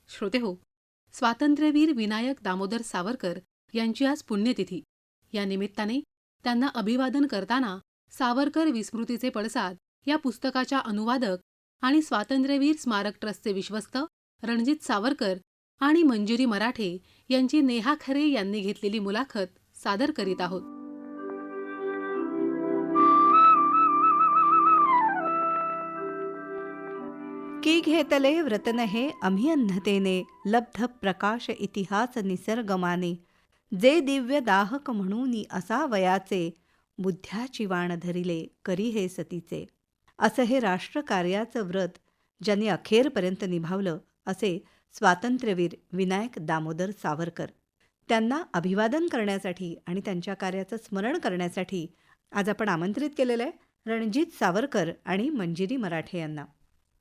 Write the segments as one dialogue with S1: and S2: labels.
S1: श्रोतेहो, स्वातंत्र्यवीर विनायक दामोदर सावरकर यांची आज पुण्यतिथी. या निमित्ताने त्यांना अभिवादन करताना सावरकर विस्मृतीचे पडसाद या पुस्तकाच्या अनुवादक आणि स्वातंत्र्यवीर स्मारक ट्रस्टचे विश्वस्त रणजित सावरकर आणि मंजिरी मराठे यांची नेहा खरे यांनी घेतलेली मुलाखत सादर करीत आहोत.
S2: की घेतले व्रतन हे आम्ही अन्नतेने, लब्ध प्रकाश इतिहास निसर्गमाने. जे दिव्य दाहक म्हणून असा वयाचे, बुद्ध्याची वाण धरिले करी हे सतीचे. असं हे राष्ट्रकार्याचं व्रत ज्यांनी अखेरपर्यंत निभावलं असे स्वातंत्र्यवीर विनायक दामोदर सावरकर. त्यांना अभिवादन करण्यासाठी आणि त्यांच्या कार्याचं स्मरण करण्यासाठी आज आपण आमंत्रित केलेलं आहे रणजित सावरकर आणि मंजिरी मराठे यांना.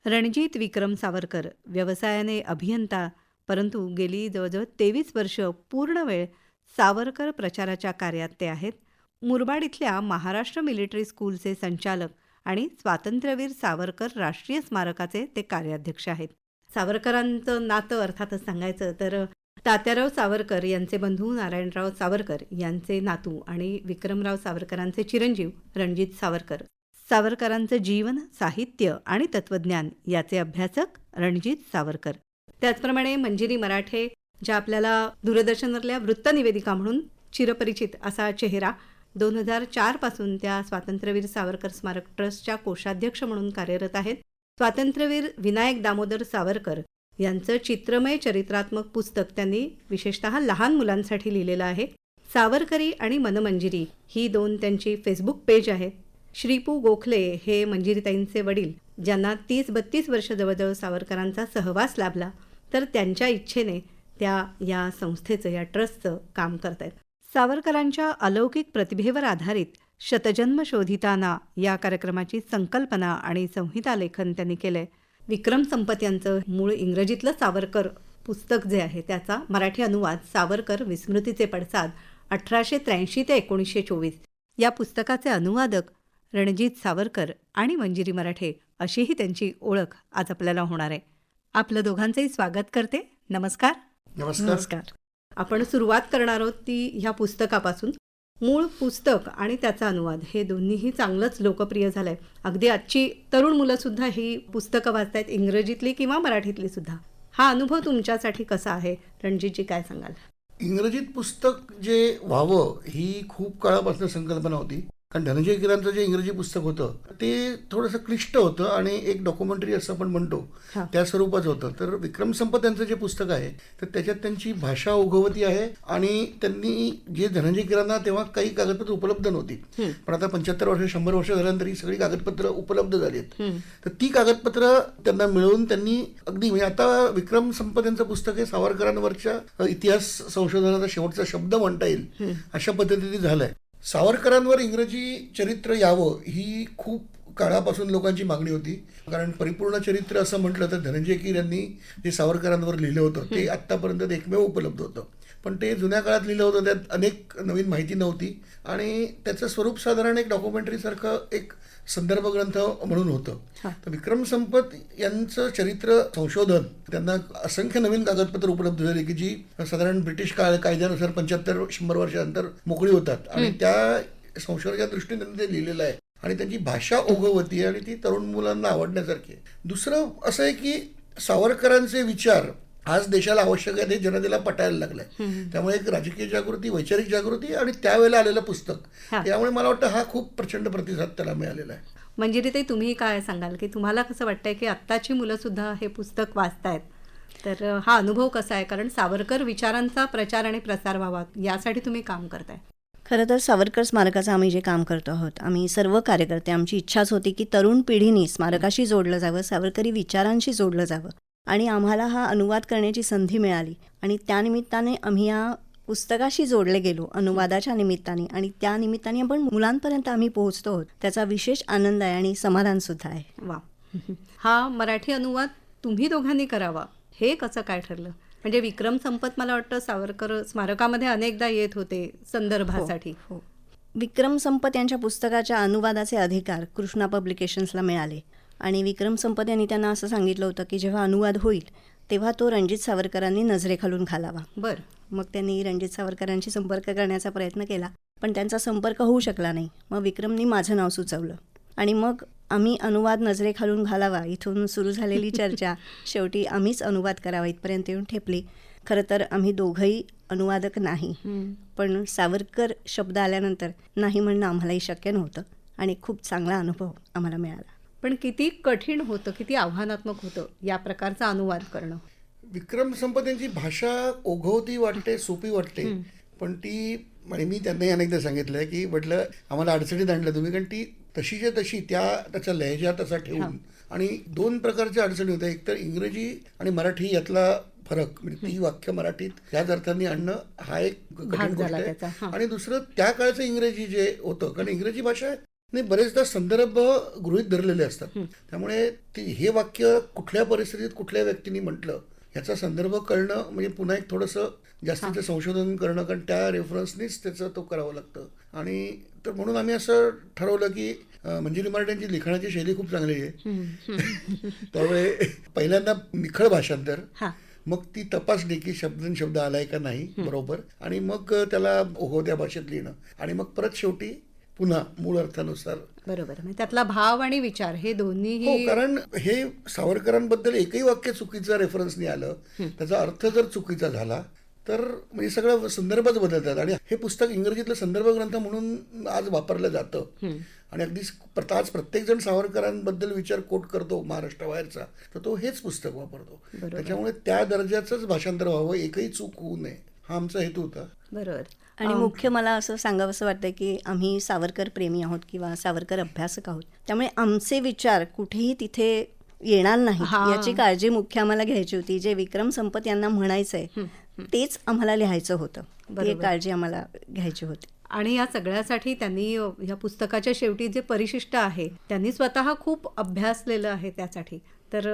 S2: रणजित विक्रम सावरकर व्यवसायाने अभियंता, परंतु गेली जवळजवळ 23 वर्ष पूर्ण वेळ सावरकर प्रचाराच्या कार्यात ते आहेत. मुरबाड इथल्या महाराष्ट्र मिलिटरी स्कूलचे संचालक आणि स्वातंत्र्यवीर सावरकर राष्ट्रीय स्मारकाचे ते कार्याध्यक्ष आहेत. सावरकरांचं नातं अर्थातच सांगायचं तर तात्याराव सावरकर यांचे बंधू नारायणराव सावरकर यांचे नातू आणि विक्रमराव सावरकरांचे चिरंजीव रणजित सावरकर. सावरकरांचं जीवन, साहित्य आणि तत्त्वज्ञान याचे अभ्यासक रणजित सावरकर. त्याचप्रमाणे मंजिरी मराठे, ज्या आपल्याला दूरदर्शनवरल्या वृत्तनिवेदिका म्हणून चिरपरिचित असा चेहरा, 2004 पासून त्या स्वातंत्र्यवीर सावरकर स्मारक ट्रस्टच्या कोषाध्यक्ष म्हणून कार्यरत आहेत. स्वातंत्र्यवीर विनायक दामोदर सावरकर यांचं चित्रमय चरित्रात्मक पुस्तक त्यांनी विशेषतः लहान मुलांसाठी लिहिलेलं आहे. सावरकरी आणि मनमंजिरी ही 2 त्यांची फेसबुक पेज आहेत. श्रीपू गोखले हे मंजिरीताईंचे वडील, ज्यांना 30-32 वर्ष जवळजवळ सावरकरांचा सहवास लाभला, तर त्यांच्या इच्छेने त्या या संस्थेचं, या ट्रस्टचं काम करत आहेत. सावरकरांच्या अलौकिक प्रतिभेवर आधारित शतजन्म शोधिताना या कार्यक्रमाची संकल्पना आणि संहिता लेखन त्यांनी केलंय. विक्रम संपत यांचं मूळ इंग्रजीतलं सावरकर पुस्तक जे आहे त्याचा मराठी अनुवाद सावरकर विस्मृतीचे पडसाद 1883 ते 1924. या पुस्तकाचे अनुवादक रणजित सावरकर आणि मंजिरी मराठे अशीही त्यांची ओळख आज आपल्याला होणार आहे. आपलं दोघांचंही स्वागत करते. नमस्कार.
S3: नमस्कार.
S2: आपण सुरुवात करणार आहोत ती ह्या पुस्तकापासून. मूळ पुस्तक आणि त्याचा अनुवाद हे दोन्हीही चांगलंच लोकप्रिय झालंय. अगदी आजची तरुण मुलंसुद्धा ही पुस्तकं वाचतायत, इंग्रजीतली किंवा मराठीतली सुद्धा. हा अनुभव तुमच्यासाठी कसा आहे रणजितजी, काय सांगाल?
S3: इंग्रजीत पुस्तक जे व्हावं ही खूप काळापासून संकल्पना होती. कारण धनंजय कीरांचं जे इंग्रजी पुस्तक होतं ते थोडंसं क्लिष्ट होतं आणि एक डॉक्युमेंटरी असं आपण म्हणतो त्या स्वरूपाचं होतं. तर विक्रम संपत यांचं जे पुस्तक आहे तर त्याच्यात त्यांची भाषा ओघवती आहे आणि त्यांनी जे धनंजय कीरांना तेव्हा काही कागदपत्र उपलब्ध नव्हती, पण आता 75 वर्ष 100 वर्ष झाल्यानंतर ही सगळी कागदपत्र उपलब्ध झाली आहेत. तर ती कागदपत्र त्यांना मिळवून त्यांनी अगदी, म्हणजे आता विक्रम संपत यांचं पुस्तक हे सावरकरांवरच्या इतिहास संशोधनाचा शेवटचा शब्द म्हणता येईल अशा पद्धतीने झालंय. सावरकरांवर इंग्रजी चरित्र यावं ही खूप काळापासून लोकांची मागणी होती. कारण परिपूर्ण चरित्र असं म्हटलं तर धनंजय कीर यांनी जे सावरकरांवर लिहिलं होतं ते आत्तापर्यंत एकमेव उपलब्ध होतं. पण ते जुन्या काळात लिहिलं होतं, त्यात अनेक नवीन माहिती नव्हती आणि त्याचं स्वरूप साधारण एक डॉक्युमेंटरीसारखं एक संदर्भ ग्रंथ म्हणून होतं. तर विक्रम संपत यांचं चरित्र संशोधन, त्यांना असंख्य नवीन कागदपत्र उपलब्ध झाली की जी साधारण ब्रिटिश कायद्यानुसार 75-100 वर्षानंतर मोकळी होतात आणि त्या संशोधनाच्या दृष्टीने त्यांनी ते लिहिलेलं आहे. आणि त्यांची भाषा ओघवती आणि ती तरुण मुलांना आवडण्यासारखी आहे. दुसरं असं आहे की सावरकरांचे विचार आज देशाला आवश्यक आहे, ते जनतेला पटायला लागलंय. त्यामुळे एक राजकीय जागृती, वैचारिक जागृती आणि त्यावेळेला आलेलं पुस्तक, त्यामुळे मला वाटतं हा खूप प्रचंड प्रतिसाद त्याला मिळालेला आहे.
S2: मंजिरीताई, तुम्ही काय सांगाल की तुम्हाला कसं वाटतंय की आत्ताची मुलं सुद्धा हे पुस्तक वाचतायत, तर हा अनुभव कसा आहे? कारण सावरकर विचारांचा प्रचार आणि प्रसार व्हावा यासाठी तुम्ही काम करताय.
S4: खरं तर सावरकर स्मारकाचं आम्ही जे काम करतो आहोत, आम्ही सर्व कार्यकर्ते, आमची इच्छाच होती की तरुण पिढीने स्मारकाशी जोडलं जावं, सावरकरी विचारांशी जोडलं जावं. आणि आम्हाला हा अनुवाद करण्याची संधी मिळाली आणि त्यानिमित्ताने आम्ही या पुस्तकाशी जोडले गेलो, अनुवादाच्या निमित्ताने. आणि त्या निमित्ताने आपण मुलांपर्यंत आम्ही पोहोचतो आहोत, त्याचा विशेष आनंद आहे आणि समाधानसुद्धा आहे.
S2: वा. हा मराठी अनुवाद तुम्ही दोघांनी करावा हे कसं काय ठरलं? म्हणजे विक्रम संपत मला वाटतं सावरकर स्मारकामध्ये अनेकदा येत होते संदर्भासाठी.
S4: हो. विक्रम संपत यांच्या पुस्तकाच्या अनुवादाचे अधिकार कृष्णा पब्लिकेशन्सला मिळाले आणि विक्रम संपत यांनी त्यांना असं सांगितलं होतं की जेव्हा अनुवाद होईल तेव्हा तो रणजित सावरकरांनी नजरेखालून घालावा.
S2: बर.
S4: मग त्यांनी रणजित सावरकरांशी संपर्क करण्याचा प्रयत्न केला, पण त्यांचा संपर्क होऊ शकला नाही. मग विक्रमनी माझं नाव सुचवलं आणि मग आम्ही अनुवाद नजरेखालून घालावा इथून सुरू झालेली चर्चा शेवटी आम्हीच अनुवाद करावा इथपर्यंत येऊन ठेपली. खरं तर आम्ही दोघंही अनुवादक नाही, पण सावरकर शब्द आल्यानंतर नाही म्हणणं आम्हालाही शक्य नव्हतं आणि खूप चांगला अनुभव आम्हाला मिळाला.
S2: पण किती कठीण होतं, किती आव्हानात्मक होतं या प्रकारचा अनुवाद करणं.
S3: विक्रम संपत यांची भाषा ओघवती वाटते, सोपी वाटते, पण ती आणि मी त्यांनाही अनेकदा सांगितलं की म्हटलं आम्हाला अडचणीत आणलं तुम्ही, कारण ती तशीच्या तशी त्याचा लहजा तसा ठेवून. आणि 2 प्रकारच्या अडचणी होत्या. एक तर इंग्रजी आणि मराठी यातला फरक, म्हणजे ती वाक्य मराठीत त्याच अर्थाने आणणं हा एक कठीण गोष्ट आहे. आणि दुसरं त्या काळचं इंग्रजी जे होतं, कारण इंग्रजी भाषा बरेचदा संदर्भ गृहीत धरलेले असतात, त्यामुळे हे वाक्य कुठल्या परिस्थितीत कुठल्या व्यक्तीने म्हटलं याचा संदर्भ कळणं म्हणजे पुन्हा एक थोडंसं जास्तीचं संशोधन करणं, कारण त्या रेफरन्सनीच त्याचं तो करावं लागतं. आणि तर म्हणून आम्ही असं ठरवलं की मंजिरी मराठ्यांची लिखाणाची शैली खूप चांगली आहे त्यामुळे पहिल्यांदा निखळ भाषांतर, मग ती तपासणी की शब्द आलाय का नाही बरोबर, आणि मग त्याला ओघवत्या भाषेत लिहिणं, आणि मग परत शेवटी पुन्हा मूळ अर्थानुसार.
S2: बरोबर. म्हणजे त्यातला भाव आणि विचार हे दोन्ही.
S3: कारण हे सावरकरांबद्दल एकही वाक्य चुकीचं रेफरन्सनी आलं, त्याचा अर्थ जर चुकीचा झाला तर म्हणजे सगळं संदर्भच बदलतात. आणि हे पुस्तक इंग्रजीतलं संदर्भ ग्रंथ म्हणून आज वापरलं जातं, आणि अगदी आज प्रत्येक जण सावरकरांबद्दल विचार कोट करतो महाराष्ट्राबाहेरचा, तर तो हेच पुस्तक वापरतो. त्याच्यामुळे त्या दर्जाचंच भाषांतर व्हावं, एकही चूक होऊ नये, हा आमचा हेतू होता.
S2: बरोबर.
S4: आणि मुख्य मला असं सांगावंसं वाटतं की आम्ही सावरकर प्रेमी आहोत किंवा सावरकर अभ्यासक आहोत, त्यामुळे आमचे विचार कुठेही तिथे येणार नाही याची काळजी मुख्य आम्हाला घ्यायची होती. जे विक्रम संपत यांना म्हणायचंय तेच आम्हाला लिहायचं होतं, ही काळजी आम्हाला घ्यायची होती.
S2: आणि या सगळ्यासाठी त्यांनी या पुस्तकाच्या शेवटी जे परिशिष्ट आहे त्यांनी स्वतः खूप अभ्यासलेलं आहे त्यासाठी. तर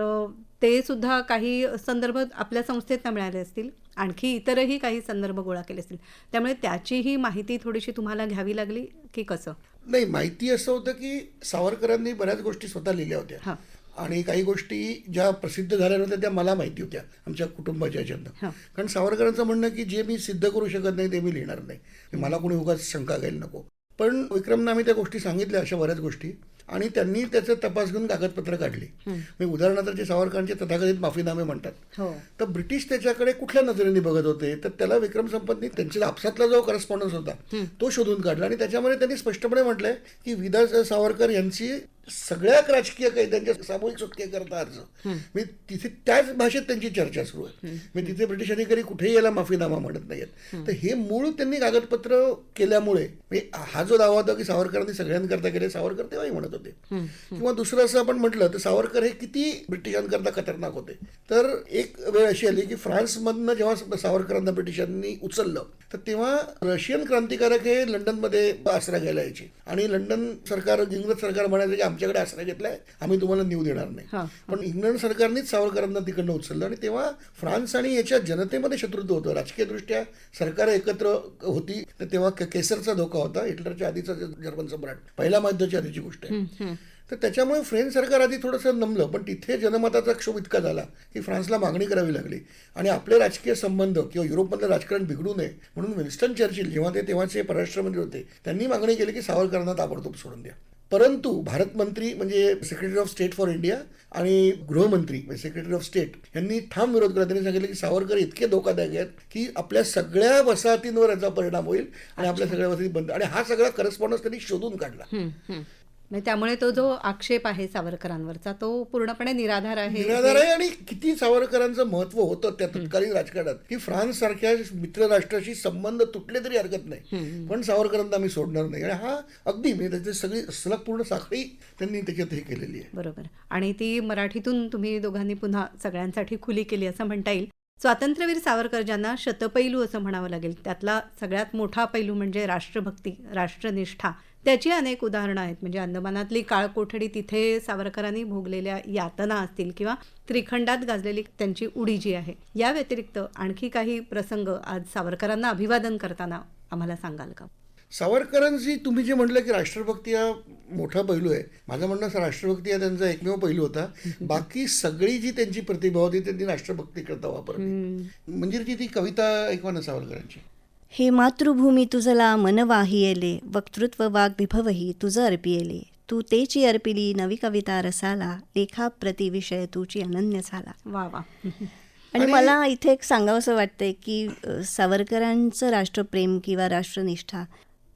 S2: ते सुद्धा काही संदर्भ आपल्या संस्थेत मिळाले असतील, आणखी इतरही काही संदर्भ गोळा केले असतील, त्यामुळे त्याचीही माहिती थोडीशी तुम्हाला घ्यावी लागली की कसं?
S3: नाही, माहिती असं होतं की सावरकरांनी बऱ्याच गोष्टी स्वतः लिहिल्या होत्या, आणि काही गोष्टी ज्या प्रसिद्ध झाल्या नव्हत्या त्या मला माहिती होत्या आमच्या कुटुंबाच्या ह्याच्यातनं. कारण सावरकरांचं म्हणणं की जे मी सिद्ध करू शकत नाही ते मी लिहिणार नाही, मला कोणी उगाच शंका घ्यायला नको. पण विक्रमनं आम्ही त्या गोष्टी सांगितल्या, अशा बऱ्याच गोष्टी, आणि त्यांनी त्याचं तपास घेऊन कागदपत्र काढली. म्हणजे उदाहरणार्थ जे सावरकरांचे तथाकथित माफीनामे म्हणतात, तर ब्रिटिश त्याच्याकडे कुठल्या नजरेने बघत होते, तर त्याला विक्रम संपतनी त्यांच्या आपसातला जो करस्पॉन्डन्स होता तो शोधून काढला, आणि त्याच्यामध्ये त्यांनी स्पष्टपणे म्हटलंय की विदा सावरकर यांची सगळ्या राजकीय कैद्यांच्या सामूहिक सुटकेकरता अर्ज, म्हणजे तिथे त्याच भाषेत त्यांची चर्चा सुरू आहे. म्हणजे तिथे ब्रिटिश अधिकारी कुठेही याला माफीनामा म्हणत नाहीत. तर हे मूळ त्यांनी कागदपत्र केल्यामुळे हा जो दावा होता की सावरकरांनी सगळ्यांकरता केले, सावरकर तेव्हाही म्हणत होते. किंवा दुसरं असं आपण म्हटलं तर सावरकर हे किती ब्रिटिशांकरता खतरनाक होते. तर एक वेळ अशी आली की फ्रान्समधनं जेव्हा सावरकरांना ब्रिटिशांनी उचललं, तर तेव्हा रशियन क्रांतिकारक हे लंडनमध्ये आसरा घ्यायला यायचे, आणि लंडन सरकार, इंग्रज सरकार म्हणायचं की आमच्याकडे आसरा घेतलाय, आम्ही तुम्हाला नेऊ देणार नाही. पण इंग्लंड सरकारनेच सावरकरांना तिकडनं उचललं, आणि तेव्हा फ्रान्स आणि याच्या जनतेमध्ये शत्रुत्व होतं. राजकीय दृष्ट्या सरकार एकत्र होती, तर तेव्हा केसरचा धोका होता, हिटलरच्या आधीचा जर्मन सम्राट, पहिल्या महायुद्धाच्या आधीची गोष्ट आहे. तर त्याच्यामुळे फ्रेंच सरकार आधी थोडंसं नमलं, पण तिथे जनमताचा क्षोभ इतका झाला की फ्रान्सला मागणी करावी लागली, आणि आपले राजकीय संबंध किंवा युरोपमधलं राजकारण बिघडू नये म्हणून विन्स्टन चर्चिल जेव्हा ते तेव्हाचे परराष्ट्रमंत्री होते, त्यांनी मागणी केली की सावरकरांना ताबडतोब सोडून द्या. परंतु भारत मंत्री म्हणजे secretary of state for India आणि गृहमंत्री म्हणजे सेक्रेटरी ऑफ स्टेट यांनी ठाम विरोध केला. त्यांनी सांगितलं की सावरकर इतके धोकादायक आहेत की आपल्या सगळ्या वसाहतींवर याचा परिणाम होईल आणि आपल्या सगळ्या वसाहती बंद. आणि हा सगळा करस्पॉन्डन्स त्यांनी शोधून काढला.
S2: त्यामुळे तो जो आक्षेप आहे सावरकरांवरचा तो पूर्णपणे निराधार आहे.
S3: आणि किती सावरकरांचं महत्व होतं त्या तत्कालीन राजकारणात की फ्रान्स सारख्या मित्र राष्ट्राशी संबंध तुटले तरी हरकत नाही, पण सावरकरांना आम्ही सोडणार नाही. आणि हा अगदी त्याची सगळी सलग पूर्ण साखळी त्यांनी त्याच्यात हे केलेली आहे.
S2: बरोबर. आणि ती मराठीतून तुम्ही दोघांनी पुन्हा सगळ्यांसाठी खुली केली असं म्हणता येईल. स्वातंत्र्यवीर सावरकर ज्यांना शतपैलू असं म्हणावं लागेल, त्यातला सगळ्यात मोठा पैलू म्हणजे राष्ट्रभक्ती, राष्ट्रनिष्ठा. त्याची अनेक उदाहरणं आहेत. म्हणजे अंदमानातली काळकोठडी, तिथे सावरकरांनी भोगलेल्या यातना असतील किंवा त्रिखंडात गाजलेली त्यांची उडी जी आहे, या व्यतिरिक्त आणखी काही प्रसंग आज सावरकरांना अभिवादन करताना आम्हाला सांगाल का?
S3: सावरकरांची तुम्ही जे म्हटलं की राष्ट्रभक्ती हा मोठा पैलू आहे, माझं म्हणणं असं राष्ट्रभक्ती हा त्यांचा एकमेव पैलू होता. बाकी सगळी जी त्यांची प्रतिभा होती त्यांनी राष्ट्रभक्ती करता वापरली. मंजिरीची ती कविता ऐकवा ना सावरकरांची.
S4: हे मातृभूमी तुझला मन वाहियेले, वक्तृत्व वाग विभवही तुझ अर्पियेले, तू तेची अर्पिली नवी कविता रसाला, लेखा प्रति विषय तुची अनन्य झाला.
S2: वा वा.
S4: आणि मला इथे एक सांगावंसं वाटतंय की सावरकरांचं राष्ट्रप्रेम किंवा राष्ट्रनिष्ठा,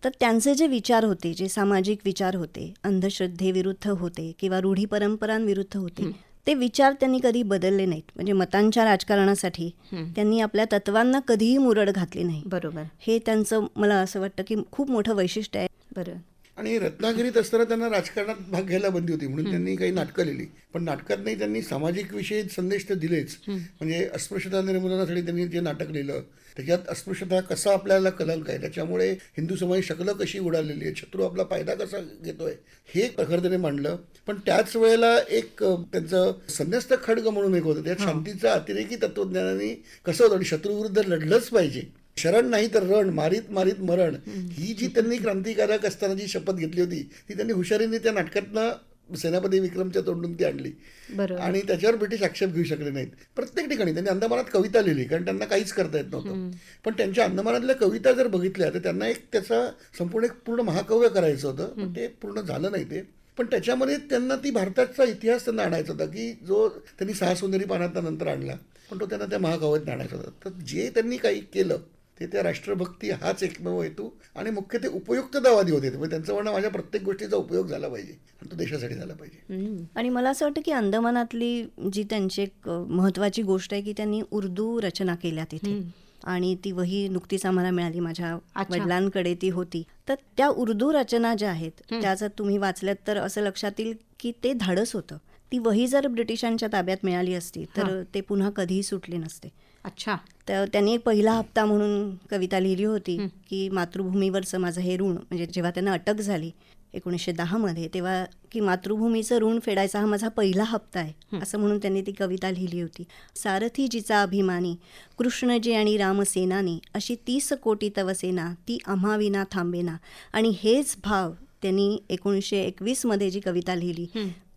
S4: तर त्यांचे जे विचार होते, जे सामाजिक विचार होते, अंधश्रद्धेविरुद्ध होते किंवा रूढी परंपरांविरुद्ध होते, ते विचार त्यांनी कधी बदलले नाहीत. म्हणजे मतांच्या राजकारणासाठी त्यांनी आपल्या तत्वांना कधीही मुरड घातली नाही.
S2: बरोबर.
S4: हे त्यांचं मला असं वाटतं की खूप मोठं वैशिष्ट्य आहे.
S2: बरं.
S3: आणि रत्नागिरीत असताना त्यांना राजकारणात भाग घ्यायला बंदी होती म्हणून त्यांनी काही नाटकं लिहिली, पण नाटकात नाही त्यांनी सामाजिक विषयी संदेश तर दिलेच. म्हणजे अस्पृश्यता निर्मूलनासाठी त्यांनी जे नाटक लिहिलं त्याच्यात अस्पृश्यता कसा आपल्याला कलंक आहे, त्याच्यामुळे हिंदू समाज शकलं कशी उडालेली आहे, शत्रू आपला फायदा कसा घेतोय, हे प्रखरतेने मांडलं. पण त्याच वेळेला एक त्यांचं संन्यस्त खड्ग म्हणून एक होतं, त्यात शांतीचं अतिरेकी तत्वज्ञानाने कसं होतं आणि शत्रूविरुद्ध लढलंच पाहिजे, शरण नाही तर रण, मारीत मारीत मरण, ही जी त्यांनी क्रांतिकारक असताना जी शपथ घेतली होती ती त्यांनी हुशारीने त्या नाटकातनं सेनापती विक्रमच्या तोंडून ती आणली.
S2: बरोबर.
S3: आणि त्याच्यावर ब्रिटिश आक्षेप घेऊ शकले नाहीत. प्रत्येक ठिकाणी त्यांनी अंदमानात कविता लिहिली कारण त्यांना काहीच करता येत नव्हतं. पण त्यांच्या अंदमानातल्या कविता जर बघितल्या तर त्यांना एक त्याचा संपूर्ण एक पूर्ण महाकाव्य करायचं होतं, पण ते पूर्ण झालं नाही ते. पण त्याच्यामध्ये त्यांना ती भारताचा इतिहास त्यांना आणायचा होता की जो त्यांनी 6 सोनेरी पानांचा नंतर आणला, पण तो त्यांना त्या महाकाव्यात आणायचा होता. तर जे त्यांनी काही केलं ते त्या राष्ट्रभक्ती हाच एकमेव हेतू आणि मुख्य ते उपयुक्ततावादी होते. म्हणजे त्यांचं म्हणणं माझ्या प्रत्येक गोष्टीचा उपयोग झाला पाहिजे आणि तो देशासाठी झाला पाहिजे.
S4: आणि मला असं वाटतं की अंदमानातली जी त्यांची एक महत्त्वाची गोष्ट आहे की त्यांनी उर्दू रचना केल्या तिथे, आणि ती वही नुकतीच आम्हाला मिळाली, माझ्या वडिलांकडे ती होती. तर त्या उर्दू रचना ज्या आहेत त्या जर तुम्ही वाचल्यात तर असं लक्षात येईल की ते धाडस होतं. ती वही जर ब्रिटिशांच्या ताब्यात मिळाली असती तर ते पुन्हा कधीही सुटले नसते.
S2: अच्छा.
S4: तर त्यांनी एक पहिला हप्ता म्हणून कविता लिहिली होती की मातृभूमीवरचं माझं हे ऋण, म्हणजे जेव्हा त्यांना अटक झाली 1910 मध्ये, तेव्हा की मातृभूमीचं ऋण फेडायचा हा माझा पहिला हप्ता आहे असं म्हणून त्यांनी ती कविता लिहिली होती. सारथी जिचा अभिमानी, कृष्णजी आणि रामसेनानी, अशी 30 कोटी तव सेना, ती आम्हा विना थांबेना. आणि हेच भाव त्यांनी 1921 मध्ये जी कविता लिहिली,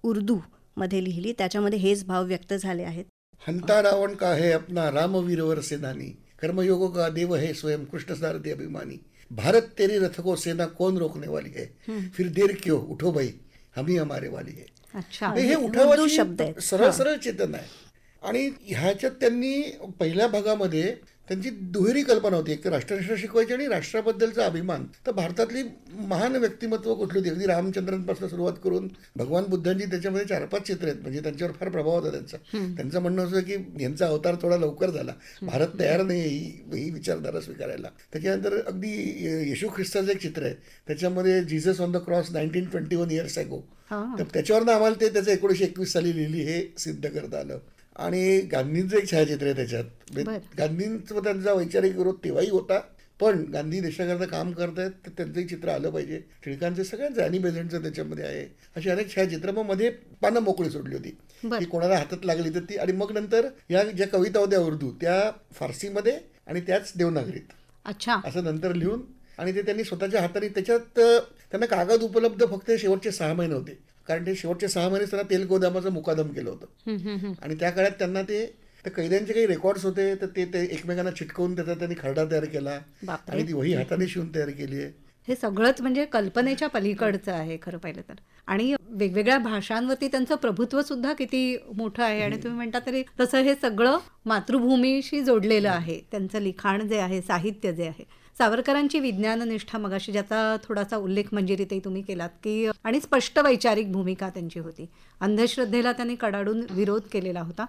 S4: उर्दू मध्ये लिहिली, त्याच्यामध्ये हेच भाव व्यक्त झाले आहेत.
S3: हंता रावण का है अपना रामवीरवर सेनानी, कर्मयोगों का देव है स्वयं कृष्ण सारथी अभिमानी, भारत तेरी रथ को सेना कौन रोकने वाली है, फिर देर क्यों उठो भाई हम ही हमारे वाली है.
S2: अच्छा.
S3: हे
S4: उर्दू
S3: उठावाची
S4: शब्द आहेत.
S3: सरळ सरळ चेतन आहे. आणि ह्याच्यात त्यांनी पहिल्या भागामध्ये त्यांची दुहेरी कल्पना होती, एक तर राष्ट्रनिष्ठा शिकवायची आणि राष्ट्राबद्दलचा अभिमान. तर भारतातली महान व्यक्तिमत्व कुठली होती, अगदी रामचंद्रांपासून सुरुवात करून भगवान बुद्धांची त्याच्यामध्ये 4-5 चित्र आहेत. म्हणजे त्यांच्यावर फार प्रभाव होता त्यांचा. त्यांचं म्हणणं असं की यांचा अवतार थोडा लवकर झाला, भारत तयार नाही ही विचारधारा स्वीकारायला. त्याच्यानंतर अगदी येशू ख्रिस्ताचं एक चित्र आहे, त्याच्यामध्ये Jesus on the cross 1921 years ago. तर त्याच्यावरनं आम्हाला ते त्याचं 1921 साली लिहिली हे सिद्ध करता आलं. आणि गांधींचं एक छायाचित्र आहे त्याच्यात. गांधींचा त्यांचा वैचारिक विरोध तेव्हाही होता, पण गांधी देशाकरता काम करतायत तर त्यांचंही चित्र आलं पाहिजे. टिळकांचे सगळ्यांचं, अॅनी बेझंटचं त्याच्यामध्ये आहे. अशी अनेक छायाचित्र. मग मध्ये पानं मोकळी सोडली होती की कोणाला हातात लागली तर ती. आणि मग नंतर या ज्या कविता होत्या उर्दू त्या फारसीमध्ये आणि त्याच देवनागरीत.
S2: अच्छा.
S3: असं नंतर लिहून आणि ते त्यांनी स्वतःच्या हाताने, त्याच्यात त्यांना कागद उपलब्ध फक्त शेवटचे 6 महिने होते, कारण ते शेवटचे 6 महिने त्यांना तेलगोदामाचं मुकादम केलं होतं. आणि त्या काळात त्यांना ते कैद्यांचे काही रेकॉर्ड्स होते तर ते एकमेकांना चिटकवून त्याचा त्यांनी खरडा तयार केला आणि ती वही हाताने शिवून तयार केली आहे.
S2: हे सगळंच म्हणजे कल्पनेच्या पलीकडचं आहे खरं पाहिलं तर. आणि वेगवेगळ्या भाषांवरती त्यांचं प्रभुत्व सुद्धा किती मोठं आहे. आणि तुम्ही म्हणता तरी तसं हे सगळं मातृभूमीशी जोडलेलं आहे. त्यांचं लिखाण जे आहे, साहित्य जे आहे. सावरकरांची विज्ञाननिष्ठा, मगाशी ज्याचा थोडासा उल्लेख मंजिरीतही तुम्ही केलात की, आणि स्पष्ट वैचारिक भूमिका त्यांची होती. अंधश्रद्धेला त्यांनी कडाडून विरोध केलेला होता,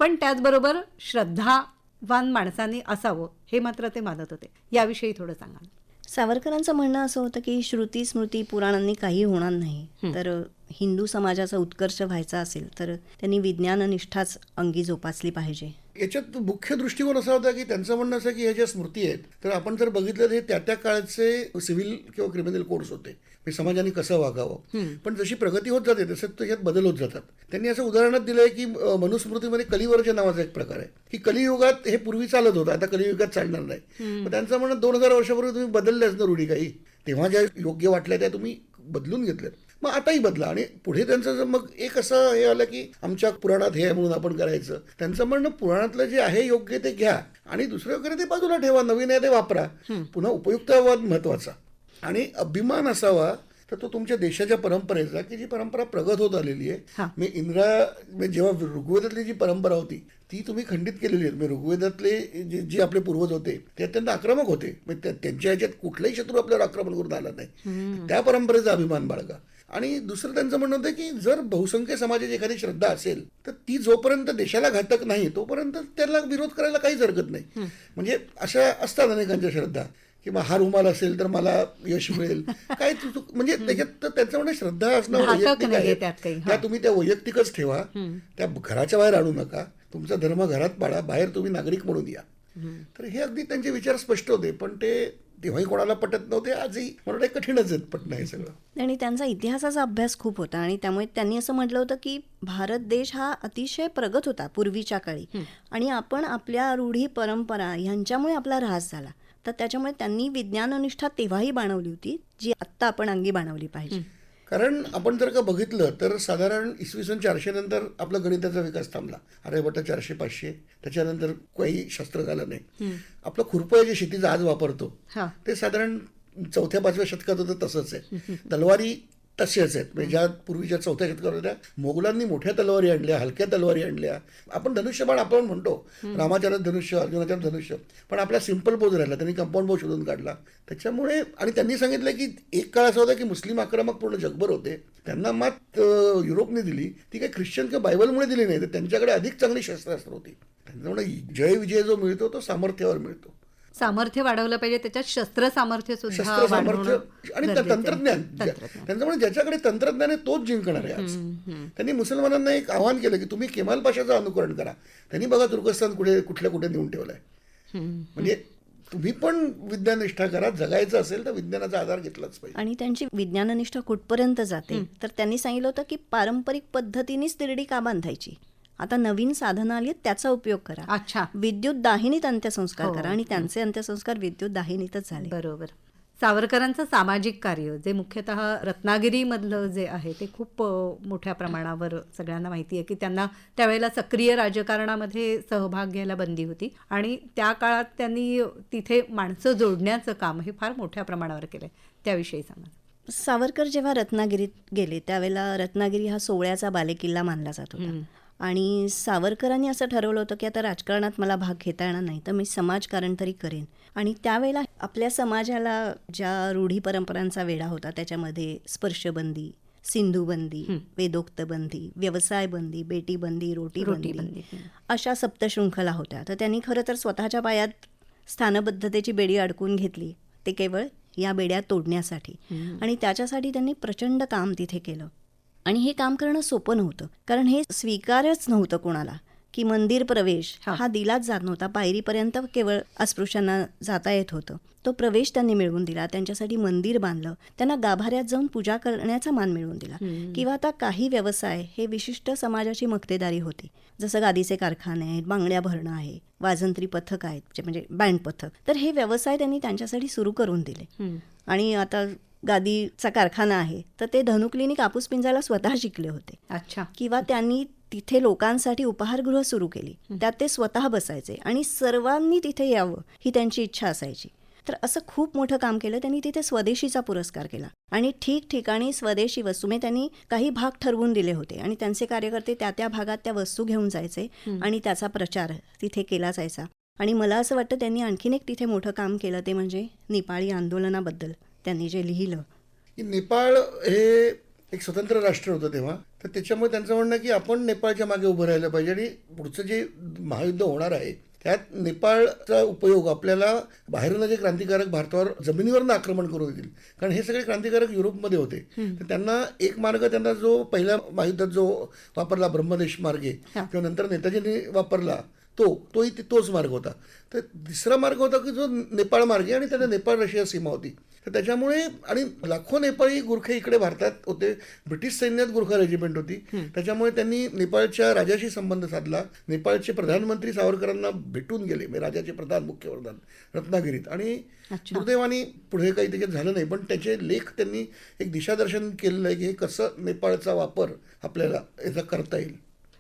S2: पण त्याचबरोबर श्रद्धावान माणसांनी असावं हे मात्र ते मानत होते. याविषयी थोडं सांगा.
S4: सावरकरांचं म्हणणं असं होतं की श्रुती स्मृती पुराणांनी काही होणार नाही, तर हिंदू समाजाचा उत्कर्ष व्हायचा असेल तर त्यांनी विज्ञाननिष्ठाच अंगी जोपासली पाहिजे.
S3: याच्यात मुख्य दृष्टिकोन असा होता की त्यांचं म्हणणं असं की ह्या ज्या स्मृती आहेत तर आपण जर बघितलं तर हे त्या काळचे सिव्हिल किंवा क्रिमिनल कोड्स होते, समाजाने कसं वागावं. पण जशी प्रगती होत जाते तसं त्याच्यात बदल होत जातात. त्यांनी असं उदाहरणात दिलंय की मनुस्मृतीमध्ये कलिवर्ज नावाचा एक प्रकार आहे की कलियुगात हे पूर्वी चालत होतं, आता कलियुगात चालणार नाही. त्यांचं म्हणणं 2000 वर्षापूर्वी तुम्ही बदलल्याच ना रूढी काही, तेव्हा ज्या योग्य वाटल्या त्या तुम्ही बदलून घेतल्यात, मग आताही बदला. आणि पुढे त्यांचं जर मग एक असं हे आलं की आमच्या पुराणात हे आहे म्हणून आपण करायचं, त्यांचं म्हणणं पुराणातलं जे आहे योग्य ते घ्या आणि दुसरं वगैरे ते बाजूला ठेवा, नवीन आहे ते वापरा. पुन्हा उपयुक्तवाद महत्वाचा आणि अभिमान असावा तर तो तुमच्या देशाच्या परंपरेचा, की जी परंपरा प्रगत होत आलेली आहे. मी जेव्हा ऋग्वेदातली जी परंपरा होती ती तुम्ही खंडित केलेली आहे. ऋग्वेदातले जे आपले पूर्वज होते ते अत्यंत आक्रमक होते, त्यांच्या ह्याच्यात कुठलाही शत्रू आपल्यावर आक्रमण करून आला नाही. त्या परंपरेचा अभिमान बाळगा. आणि दुसरं त्यांचं म्हणणं होतं की जर बहुसंख्य समाजाची एखादी श्रद्धा असेल तर ती जोपर्यंत देशाला घातक नाही तोपर्यंत त्याला विरोध करायला काहीच हरकत नाही. म्हणजे अशा असतात अनेकांच्या श्रद्धा की मग हा रुमाल असेल तर मला यश मिळेल, काय म्हणजे त्याच्यात त्यांचं म्हणणं श्रद्धा असणं वैयक्तिक आहे, त्या तुम्ही त्या वैयक्तिकच ठेवा, त्या घराच्या बाहेर आणू नका. तुमचा धर्म घरात पाळा, बाहेर तुम्ही नागरिक म्हणून या. तर हे अगदी त्यांचे विचार स्पष्ट होते, पण ते तेव्हाही कोणाला पटत नव्हते, आजही मला कठीणच आहेत पटणं हे सगळं.
S4: आणि त्यांचा इतिहासाचा अभ्यास खूप होता आणि त्यामुळे त्यांनी असं म्हटलं होतं की भारत देश हा अतिशय प्रगत होता पूर्वीच्या काळी आणि आपण आपल्या रूढी परंपरा ह्यांच्यामुळे आपला ऱ्हास झाला. तर त्याच्यामुळे त्यांनी विज्ञाननिष्ठा तेव्हाही बाणवली होती जी आत्ता आपण अंगी बाणवली पाहिजे.
S3: कारण आपण जर का बघितलं तर साधारण इसवी सन 400 नंतर आपला गणिताचा विकास थांबला. आर्यभट्ट 400-500, त्याच्यानंतर काही शास्त्र झालं नाही. आपलं खुरपं जे शेतीचं आज वापरतो ते साधारण 4-5व्या शतकात होतं तसंच आहे. तलवारी तशाच आहेत, म्हणजे ज्या पूर्वीच्या 4थ्या शतकात होत्या. मोगलांनी मोठ्या तलवारी आणल्या, हलक्या तलवारी आणल्या. आपण धनुष्यबाण आपण म्हणतो, रामाचार्य धनुष्य, अर्जुनाचार्य धनुष्य, पण आपला सिंपल बोज राहिला, त्यांनी कंपाऊंड बोज शोधून काढला. त्याच्यामुळे आणि त्यांनी सांगितलं की एक काळ असा होता की मुस्लिम आक्रमक पूर्ण जगभर होते, त्यांना मात युरोपने दिली, ती काही ख्रिश्चन किंवा बायबलमुळे दिली नाही, तर त्यांच्याकडे अधिक चांगली शस्त्रास्त्र होती. त्याच्यामुळे जय विजय जो मिळतो तो सामर्थ्यावर मिळतो.
S2: सामर्थ्य वाढवलं पाहिजे, त्याच्यात शस्त्र सामर्थ्य सुद्धा
S3: आणि तंत्रज्ञान. त्यांचं म्हणजे ज्याच्याकडे तंत्रज्ञान आहे तोच जिंकणार आहे आज. त्यांनी मुसलमानांना एक आव्हान केलं की तुम्ही केमाल पाशाचं अनुकरण करा. त्यांनी बघा तुर्कस्तान कुठे नेऊन ठेवलंय. म्हणजे तुम्ही पण विज्ञाननिष्ठा करा, जगायचं असेल तर विज्ञानाचा आधार घेतलाच पाहिजे.
S4: आणि त्यांची विज्ञाननिष्ठा कुठपर्यंत जाते तर त्यांनी सांगितलं होतं की पारंपरिक पद्धतीनेच तिरडी का बांधायची, आता नवीन साधनं आली त्याचा उपयोग करा.
S2: अच्छा,
S4: विद्युत दाहिनीत अंत्यसंस्कार करा. आणि त्यांचे अंत्यसंस्कार विद्युत दाहिनीतच झाले.
S2: बरोबर. सावरकरांचं सामाजिक कार्य जे मुख्यतः रत्नागिरीमधलं जे आहे ते खूप मोठ्या प्रमाणावर सगळ्यांना माहिती आहे की त्यांना त्यावेळेला सक्रिय राजकारणामध्ये सहभाग घ्यायला बंदी होती आणि त्या काळात त्यांनी तिथे माणसं जोडण्याचं काम हे फार मोठ्या प्रमाणावर केलं. त्याविषयी सांगा.
S4: सावरकर जेव्हा रत्नागिरीत गेले त्यावेळेला रत्नागिरी हा सोहळ्याचा बालेकिल्ला मानला जात होता आणि सावरकरांनी असं ठरवलं होतं की आता राजकारणात मला भाग घेता येणार नाही तर मी समाजकारण तरी करेन. आणि त्यावेळेला आपल्या समाजाला ज्या रूढी परंपरांचा वेढा होता त्याच्यामध्ये स्पर्शबंदी, सिंधुबंदी, वेदोक्तबंदी, व्यवसायबंदी, बेटीबंदी, रोटीबंदी अशा सप्तशृंखला होत्या. तर त्यांनी खरं तर स्वतःच्या पायात स्थानबद्धतेची बेडी अडकून घेतली, ते केवळ या बेड्या तोडण्यासाठी. आणि त्याच्यासाठी त्यांनी प्रचंड काम तिथे केलं. आणि हे काम करणं सोपं नव्हतं, कारण हे स्वीकारच नव्हतं कोणाला की मंदिर प्रवेश हा दिलाच जात नव्हता. पायरीपर्यंत केवळ अस्पृश्यांना जाता येत होतं. तो प्रवेश त्यांनी मिळवून दिला, त्यांच्यासाठी मंदिर बांधलं, त्यांना गाभाऱ्यात जाऊन पूजा करण्याचा मान मिळवून दिला. किंवा आता काही व्यवसाय हे विशिष्ट समाजाची मक्तेदारी होती, जसं गादीचे कारखाने आहेत, बांगड्या भरणं आहे, वाजंत्री पथक आहेत म्हणजे बँड पथक. तर हे व्यवसाय त्यांनी त्यांच्यासाठी सुरू करून दिले. आणि आता गादीचा कारखाना आहे तर ते धनुकलीनी कापूस पिंजायला स्वतः शिकले होते.
S2: अच्छा.
S4: किंवा त्यांनी तिथे लोकांसाठी उपहारगृह सुरू केली, त्यात ते स्वतः बसायचे आणि सर्वांनी तिथे यावं ही त्यांची इच्छा असायची. तर असं खूप मोठं काम केलं त्यांनी. तिथे स्वदेशीचा पुरस्कार केला आणि ठिकठिकाणी स्वदेशी वस्तू म्हणजे त्यांनी काही भाग ठरवून दिले होते आणि त्यांचे कार्यकर्ते त्या भागात त्या वस्तू घेऊन जायचे आणि त्याचा प्रचार तिथे केला जायचा. आणि मला असं वाटतं त्यांनी आणखीन एक तिथे मोठं काम केलं ते म्हणजे नेपाळी आंदोलनाबद्दल त्यांनी जे लिहिलं.
S3: नेपाळ हे एक स्वतंत्र राष्ट्र होतं तेव्हा, तर त्याच्यामुळे त्यांचं म्हणणं की आपण नेपाळच्या मागे उभं राहिलं पाहिजे आणि पुढचं जे महायुद्ध होणार आहे त्यात नेपाळचा उपयोग आपल्याला बाहेरून जे क्रांतिकारक भारतावर जमिनीवरनं आक्रमण करू देतील, कारण हे सगळे क्रांतिकारक युरोपमध्ये होते. तर त्यांना एक मार्ग त्यांना जो पहिल्या महायुद्धात जो वापरला ब्रह्मदेश मार्गे किंवा नंतर नेताजींनी वापरला तोच मार्ग होता. तर तिसरा मार्ग होता की जो नेपाळ मार्गे, आणि त्याला नेपाळ रशिया सीमा होती. तर त्याच्यामुळे आणि लाखो नेपाळी गुरखे इकडे भारतात होते. ब्रिटिश सैन्यात गुरखा रेजिमेंट होती. त्याच्यामुळे त्यांनी नेपाळच्या राजाशी संबंध साधला. नेपाळचे प्रधानमंत्री सावरकरांना भेटून गेले, म्हणजे राजाचे मुख्य प्रधान रत्नागिरीत. आणि दुर्दैवाने पुढे काही त्याच्यात झालं नाही, पण त्याचे लेख त्यांनी एक दिशादर्शन केलेलं आहे की हे कसं नेपाळचा वापर आपल्याला याचा करता येईल.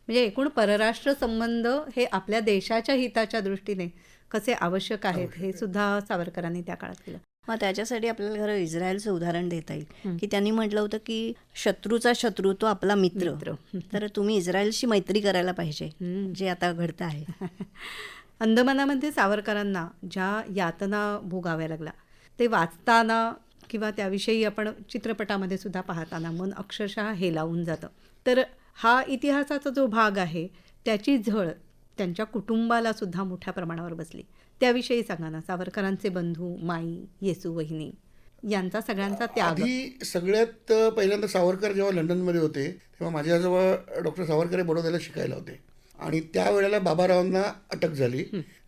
S2: म्हणजे एकूण परराष्ट्र संबंध हे आपल्या देशाच्या हिताच्या दृष्टीने कसे आवश्यक आहेत हे सुद्धा सावरकरांनी त्या काळात केलं.
S4: मग त्याच्यासाठी आपल्याला खरं इस्रायलचं उदाहरण देता येईल की त्यांनी म्हटलं होतं की शत्रूचा शत्रू तो आपला मित्र. तर तुम्ही इस्रायलशी मैत्री करायला पाहिजे, जे आता घडतं आहे.
S2: अंदमानामध्ये सावरकरांना ज्या यातना भोगाव्या लागल्या ते वाचताना किंवा त्याविषयी आपण चित्रपटामध्ये सुद्धा पाहताना मन अक्षरशः हेलावून जातं. तर हा इतिहासाचा जो भाग आहे त्याची झळ त्यांच्या कुटुंबाला सुद्धा मोठ्या प्रमाणावर बसली. त्याविषयी सांगा ना. सावरकरांचे बंधू, माई, येसू वहिनी यांचा सगळ्यांचा त्याग.
S3: आधी सगळ्यात पहिल्यांदा सावरकर जेव्हा लंडनमध्ये होते तेव्हा माझ्याजवळ डॉक्टर सावरकर हे बडोद्याला शिकायला होते. आणि त्यावेळेला बाबारावांना अटक झाली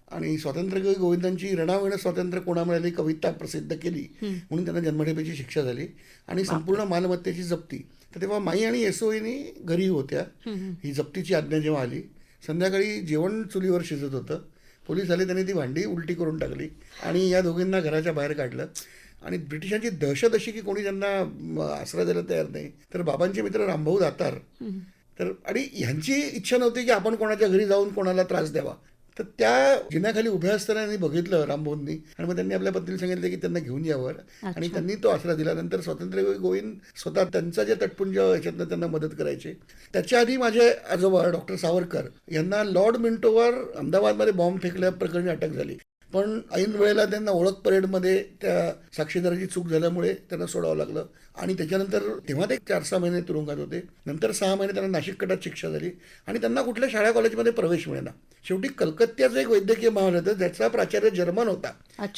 S3: आणि स्वातंत्र्यकवी गोविंदांची रणावेण स्वातंत्र्य कोणा मिळाली कविता प्रसिद्ध केली म्हणून त्यांना जन्मठेपेची शिक्षा झाली आणि संपूर्ण मालमत्तेची जप्ती. तर तेव्हा माई आणि येसोईनी घरी होत्या. ही जप्तीची आज्ञा जेव्हा आली, संध्याकाळी जेवण चुलीवर शिजत होतं. पोलीस आले, त्यांनी ती भांडी उलटी करून टाकली आणि या दोघींना घराच्या बाहेर काढलं. आणि ब्रिटिशांची दहशत अशी की कोणी त्यांना आसरा द्यायला तयार नाही. तर बाबांचे मित्र रामभाऊ दातार, तर आणि ह्यांची इच्छा नव्हती की आपण कोणाच्या घरी जाऊन कोणाला त्रास द्यावा. तर त्या जिन्याखाली उभ्या असताना त्यांनी बघितलं रामभाऊंनी, आणि मग त्यांनी आपल्या पत्नीला सांगितलं की त्यांना घेऊन यावं, आणि त्यांनी तो आसरा दिला. नंतर स्वातंत्र्य गोविंद स्वतः त्यांचा जे तटपुंज ह्याच्यातनं त्यांना मदत करायचे. त्याच्या आधी माझे आजोबा डॉक्टर सावरकर यांना लॉर्ड मिंटोवर अहमदाबादमध्ये बॉम्ब फेकल्या प्रकरणी अटक झाली. पण ऐन वेळेला त्यांना ओळख परेडमध्ये त्या साक्षीदाराची चूक झाल्यामुळे त्यांना सोडावं लागलं. आणि त्याच्यानंतर तेव्हा ते 4-6 महिने तुरुंगात होते. नंतर 6 महिने त्यांना नाशिक कटात शिक्षा झाली आणि त्यांना कुठल्या शाळा कॉलेजमध्ये प्रवेश मिळेना. शेवटी कलकत्त्याचं एक वैद्यकीय महाविद्यालय होतं ज्याचा प्राचार्य जर्मन होता